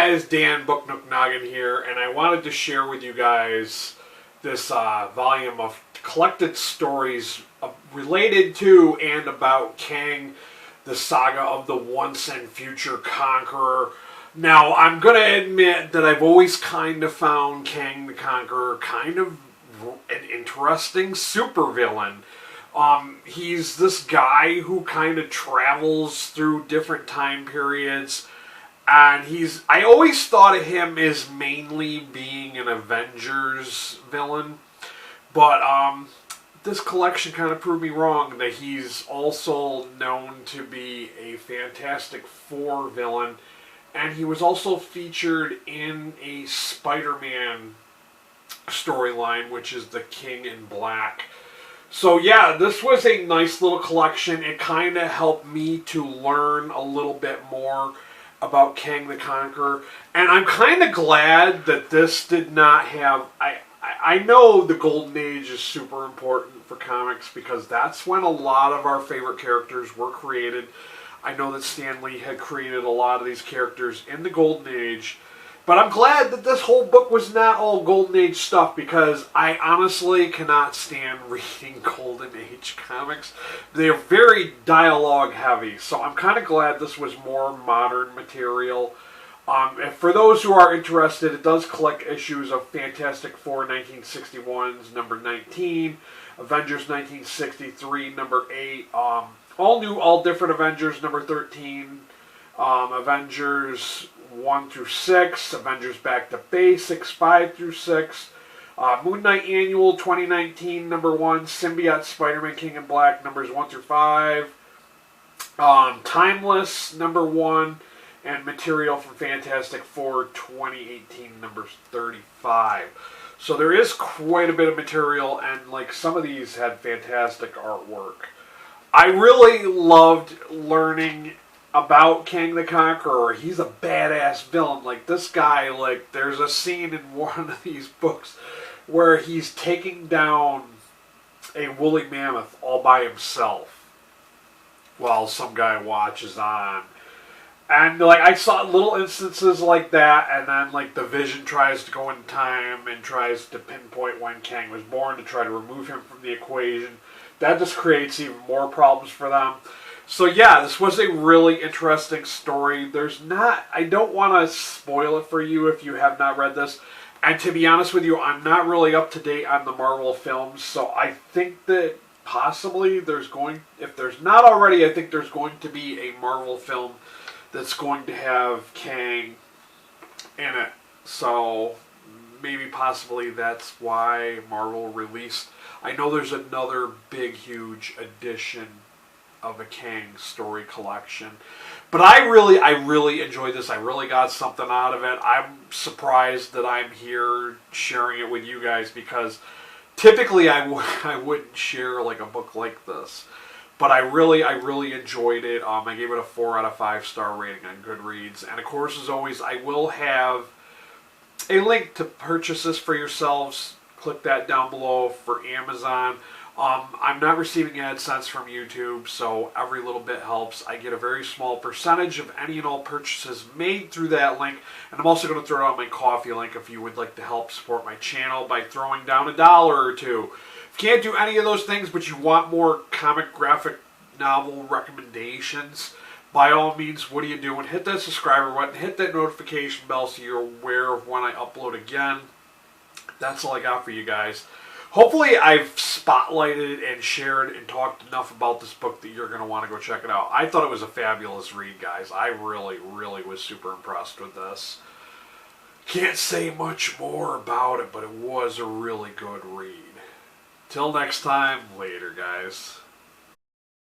guys, Dan Book Nook Noggin here, and I wanted to share with you guys this volume of collected stories related to and about Kang, the saga of the once and future Conqueror. Now, I'm going to admit that I've always kind of found Kang the Conqueror kind of an interesting supervillain. He's this guy who kind of travels through different time periods. And I always thought of him as mainly being an Avengers villain. But this collection kind of proved me wrong, that he's also known to be a Fantastic Four villain. And he was also featured in a Spider-Man storyline, which is the King in Black. So yeah, this was a nice little collection. It kind of helped me to learn a little bit more about Kang the Conqueror, and I'm kind of glad that this did not have. I know the Golden Age is super important for comics because that's when a lot of our favorite characters were created. I know that Stan Lee had created a lot of these characters in the Golden Age, but I'm glad that this whole book was not all Golden Age stuff, because I honestly cannot stand reading Golden Age comics. They're very dialogue heavy, so I'm kind of glad this was more modern material. And for those who are interested, it does collect issues of Fantastic Four 1961's number 19, Avengers 1963 number 8, all new, all different Avengers number 13, Avengers 1 through 6, Avengers Back to Basics 5 through 6, Moon Knight Annual 2019 number 1, Symbiote Spider-Man King in Black numbers 1 through 5, Timeless number 1, and material from Fantastic Four 2018 numbers 35. So there is quite a bit of material, and like some of these had fantastic artwork. I really loved learning about Kang the Conqueror. He's a badass villain. Like, this guy, like, there's a scene in one of these books where he's taking down a woolly mammoth all by himself while some guy watches on. And, like, I saw little instances like that, and then, like, the Vision tries to go in time and tries to pinpoint when Kang was born to try to remove him from the equation. That just creates even more problems for them. So yeah, this was a really interesting story. I don't want to spoil it for you if you have not read this. And to be honest with you, I'm not really up to date on the Marvel films, so I think that possibly if there's not already, I think there's going to be a Marvel film that's going to have Kang in it. So maybe possibly that's why Marvel released. I know there's another big, huge edition of a Kang story collection. But I really enjoyed this. I really got something out of it. I'm surprised that I'm here sharing it with you guys, because typically I wouldn't share like a book like this. But I really enjoyed it. I gave it a 4 out of 5 star rating on Goodreads. And of course, as always, I will have a link to purchase this for yourselves. Click that down below for Amazon. I'm not receiving AdSense from YouTube, so every little bit helps. I get a very small percentage of any and all purchases made through that link. And I'm also going to throw out my coffee link if you would like to help support my channel by throwing down $1 or $2. If you can't do any of those things, but you want more comic graphic novel recommendations, by all means, what are you doing? Hit that subscriber button, hit that notification bell so you're aware of when I upload again. That's all I got for you guys. Hopefully I've spotlighted and shared and talked enough about this book that you're going to want to go check it out. I thought it was a fabulous read, guys. I really was super impressed with this. Can't say much more about it, but it was a really good read. Till next time, later, guys.